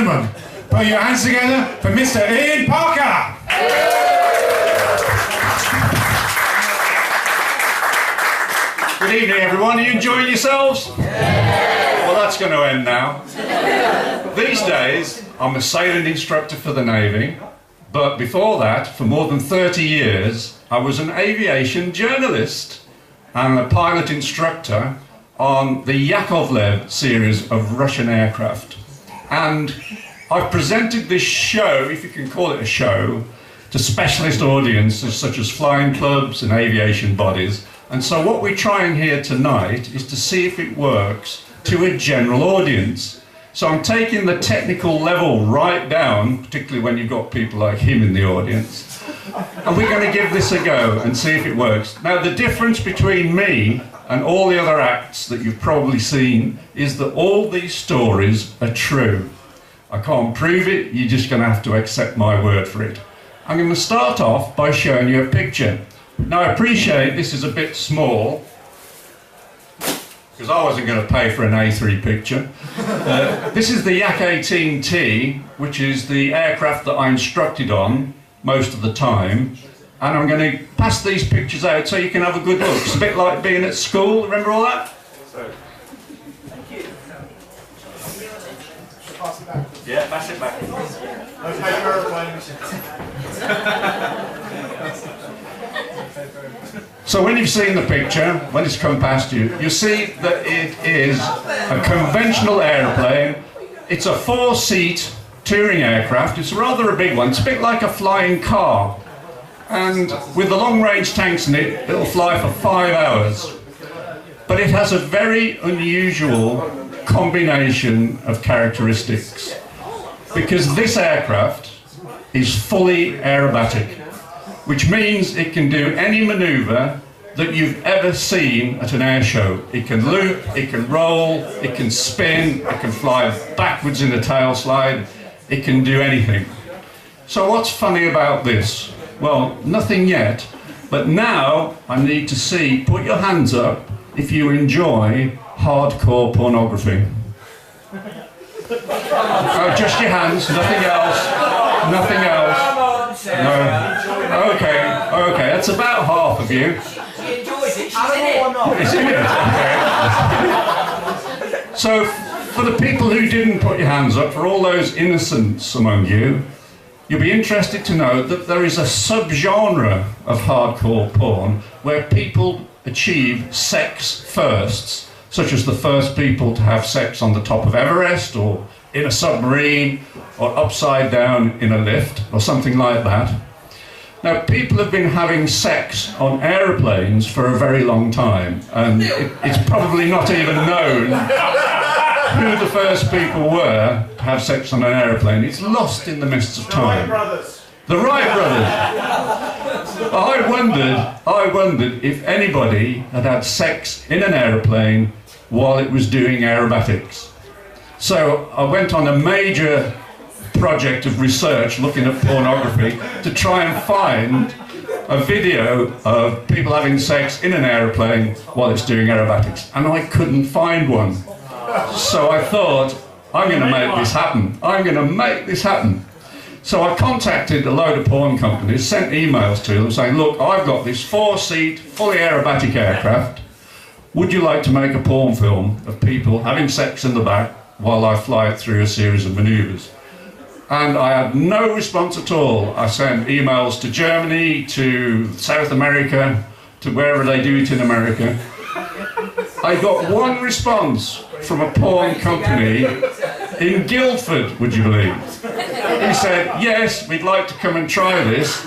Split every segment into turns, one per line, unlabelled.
gentlemen, put your hands together for Mr. Ian Parker. Good evening, everyone. Are you enjoying yourselves? Yeah. Well, that's going to end now. These days, I'm a sailing instructor for the Navy, but before that, for more than 30 years, I was an aviation journalist and a pilot instructor on the Yakovlev series of Russian aircraft. And I've presented this show, if you can call it a show, to specialist audiences such as flying clubs and aviation bodies. And so what we're trying here tonight is to see if it works to a general audience. So I'm taking the technical level right down, particularly when you've got people like him in the audience. And we're going to give this a go and see if it works. Now, the difference between me and all the other acts that you've probably seen is that all these stories are true. I can't prove it, you're just going to have to accept my word for it. I'm going to start off by showing you a picture. Now, I appreciate this is a bit small, because I wasn't going to pay for an A3 picture. This is the Yak 18T, which is the aircraft that I instructed on most of the time. And I'm going to pass these pictures out so you can have a good look. It's a bit like being at school, remember all that?
Thank you.
Pass it back.
Yeah, pass it back.
So when you've seen the picture, when it's come past you, you see that it is a conventional aeroplane. It's a 4-seat touring aircraft. It's rather a big one. It's a bit like a flying car. And with the long-range tanks in it, it'll fly for 5 hours. But it has a very unusual combination of characteristics, because this aircraft is fully aerobatic, which means it can do any manoeuvre that you've ever seen at an air show. It can loop, it can roll, it can spin, it can fly backwards in a tail slide, it can do anything. So what's funny about this? Well, nothing yet, but now I need to see, put your hands up if you enjoy hardcore pornography. Oh, just your hands, nothing else, nothing else. No. Okay, that's about half of you.
She enjoys it, she's in it.
Is it? Okay. So, for the people who didn't put your hands up, for all those innocents among you, you'll be interested to know that there is a subgenre of hardcore porn where people achieve sex firsts, such as the first people to have sex on the top of Everest, or in a submarine, or upside down in a lift, or something like that. Now, people have been having sex on aeroplanes for a very long time, and it's probably not even known who the first people were to have sex on an aeroplane. It's lost in the mists of time.
The Wright brothers.
The Wright brothers. I wondered if anybody had had sex in an aeroplane while it was doing aerobatics. So I went on a major project of research looking at pornography to try and find a video of people having sex in an aeroplane while it's doing aerobatics, and I couldn't find one. So I thought, I'm going to make this happen. I'm going to make this happen. So I contacted a load of porn companies, sent emails to them saying, look, I've got this 4-seat, fully aerobatic aircraft. Would you like to make a porn film of people having sex in the back while I fly it through a series of manoeuvres? And I had no response at all. I sent emails to Germany, to South America, to wherever they do it in America. I got one response from a porn company in Guildford, would you believe? He said, yes, we'd like to come and try this.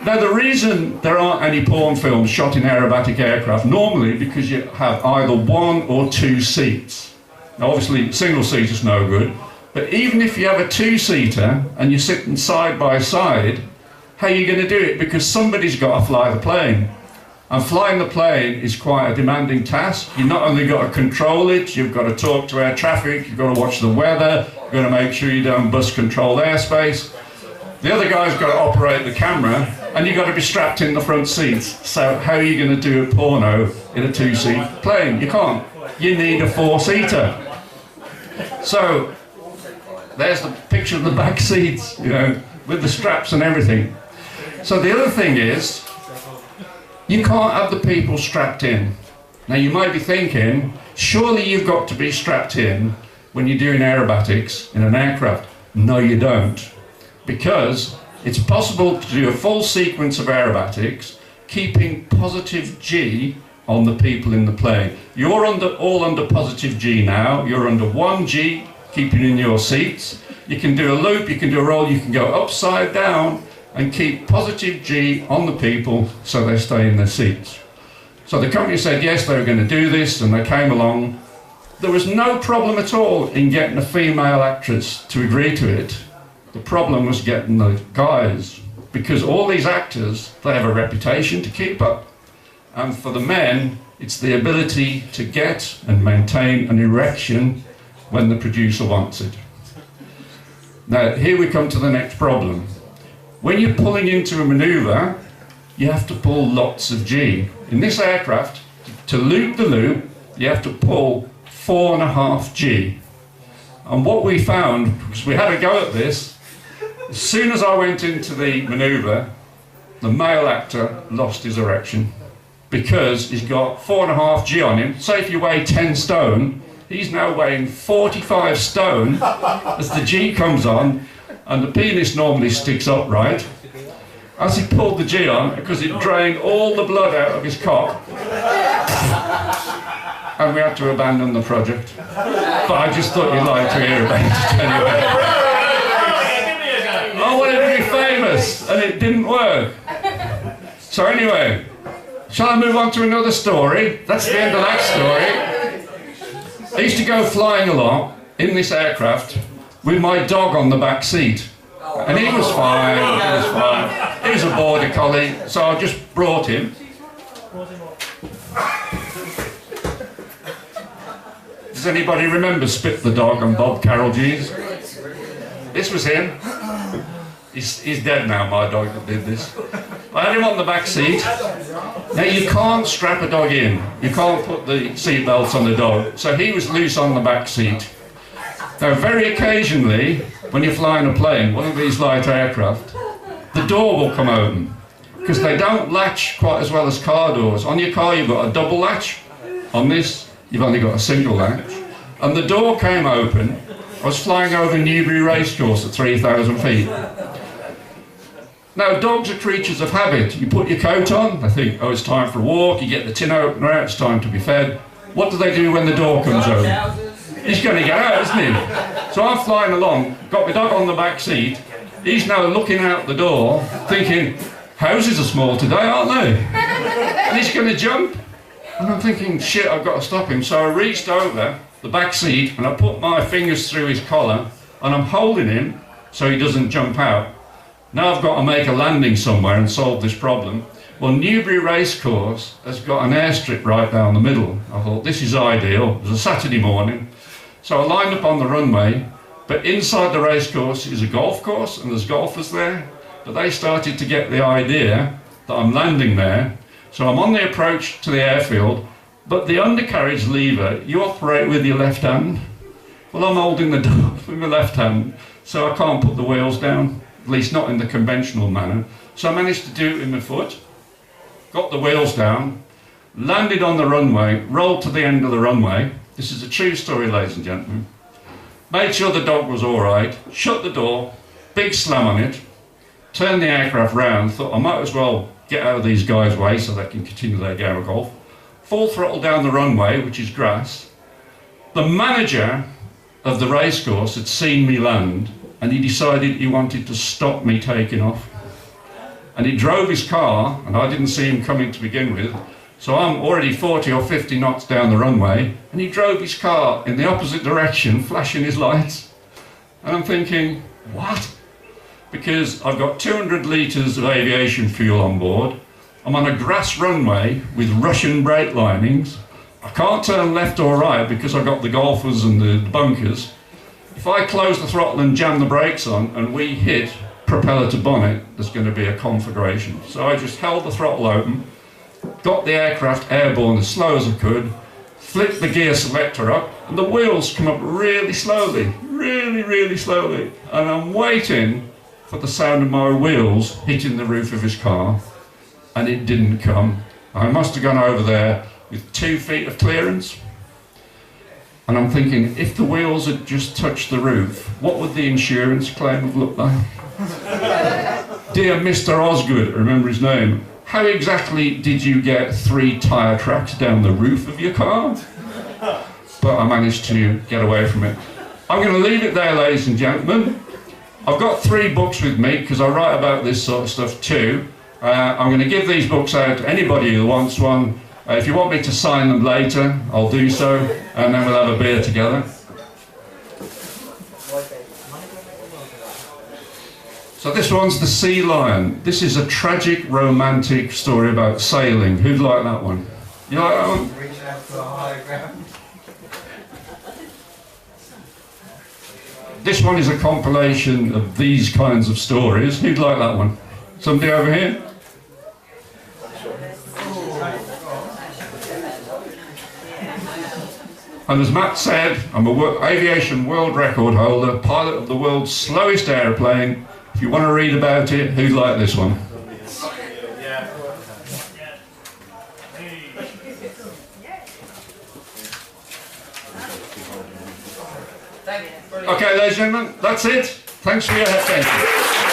Now, the reason there aren't any porn films shot in aerobatic aircraft, normally because you have either 1 or 2 seats. Now, obviously, single seat is no good, but even if you have a 2-seater and you're sitting side by side, how are you going to do it? Because somebody's got to fly the plane. And flying the plane is quite a demanding task. You've not only got to control it, you've got to talk to air traffic, you've got to watch the weather, you've got to make sure you don't bus controlled airspace. The other guy's got to operate the camera, and you've got to be strapped in the front seats. So how are you going to do a porno in a 2-seat plane? You can't. You need a 4-seater. So There's the picture of the back seats, you know, with the straps and everything. So the other thing is, you can't have the people strapped in. Now you might be thinking, surely you've got to be strapped in when you're doing aerobatics in an aircraft. No, you don't. Because it's possible to do a full sequence of aerobatics, keeping positive G on the people in the plane. You're all under positive G now. You're under 1G, keeping in your seats. You can do a loop, you can do a roll, you can go upside down and keep positive G on the people so they stay in their seats. So the company said yes, they were going to do this, and they came along. There was no problem at all in getting a female actress to agree to it. The problem was getting the guys, because all these actors, they have a reputation to keep up. And for the men, it's the ability to get and maintain an erection when the producer wants it. Now, here we come to the next problem. When you're pulling into a manoeuvre, you have to pull lots of G. In this aircraft, to loop the loop, you have to pull 4.5 G. And what we found, because we had a go at this, as soon as I went into the manoeuvre, the male actor lost his erection because he's got 4.5 G on him. Say if you weigh 10 stone, he's now weighing 45 stone as the G comes on, and the penis normally sticks upright. As he pulled the G on, because it drained all the blood out of his cock, and we had to abandon the project. But I just thought you'd like to hear about it anyway. I wanted to be famous, and it didn't work. So anyway, shall I move on to another story? That's the end of that story. I used to go flying along in this aircraft with my dog on the back seat. And he was fine, he was fine. He was a border collie, so I just brought him. Does anybody remember Spit the Dog and Bob Carroll G's? This was him. He's dead now, my dog that did this. I had him on the back seat. Now you can't strap a dog in. You can't put the seat belts on the dog. So he was loose on the back seat. Now very occasionally, when you're flying a plane, one of these light aircraft, the door will come open. Because they don't latch quite as well as car doors. On your car you've got a double latch. On this, you've only got a single latch. And the door came open. I was flying over Newbury Racecourse at 3,000 feet. Now, dogs are creatures of habit. You put your coat on, they think, oh, it's time for a walk, you get the tin opener out, it's time to be fed. What do they do when the door comes open? He's going to get out, isn't he? So I'm flying along, got my dog on the back seat. He's now looking out the door, thinking, houses are small today, aren't they? And he's going to jump. And I'm thinking, shit, I've got to stop him. So I reached over the back seat and I put my fingers through his collar and I'm holding him so he doesn't jump out. Now I've got to make a landing somewhere and solve this problem. Well, Newbury Racecourse has got an airstrip right down the middle. I thought, this is ideal. It was a Saturday morning. So I lined up on the runway, but inside the racecourse is a golf course and there's golfers there. But they started to get the idea that I'm landing there. So I'm on the approach to the airfield, but the undercarriage lever, you operate with your left hand. Well, I'm holding the door with my left hand, so I can't put the wheels down. At least not in the conventional manner. So I managed to do it with my foot, got the wheels down, landed on the runway, rolled to the end of the runway. This is a true story, ladies and gentlemen. Made sure the dog was all right, shut the door, big slam on it, turned the aircraft round, thought I might as well get out of these guys' way so they can continue their game of golf. Full throttle down the runway, which is grass. The manager of the racecourse had seen me land, and he decided he wanted to stop me taking off. And he drove his car, and I didn't see him coming to begin with, so I'm already 40 or 50 knots down the runway, and he drove his car in the opposite direction, flashing his lights. And I'm thinking, what? Because I've got 200 litres of aviation fuel on board, I'm on a grass runway with Russian brake linings, I can't turn left or right because I've got the golfers and the bunkers. If I close the throttle and jam the brakes on and we hit propeller to bonnet, there's going to be a conflagration. So I just held the throttle open, got the aircraft airborne as slow as I could, flipped the gear selector up, and the wheels come up really slowly, really, really slowly. And I'm waiting for the sound of my wheels hitting the roof of his car, and it didn't come. I must have gone over there with 2 feet of clearance. And I'm thinking, if the wheels had just touched the roof, what would the insurance claim have looked like? Dear Mr. Osgood, remember his name, how exactly did you get 3 tyre tracks down the roof of your car? But I managed to get away from it. I'm going to leave it there, ladies and gentlemen. I've got 3 books with me because I write about this sort of stuff too. I'm going to give these books out to anybody who wants one. If you want me to sign them later, I'll do so, and then we'll have a beer together. So this one's The Sea Lion. This is a tragic, romantic story about sailing. Who'd like that one? You like that one?
Reaching out for a higher ground.
This one is a compilation of these kinds of stories. Who'd like that one? Somebody over here? And as Matt said, I'm an aviation world record holder, pilot of the world's slowest aeroplane. If you want to read about it, who'd like this one? Okay, ladies and gentlemen, that's it. Thanks for your attention.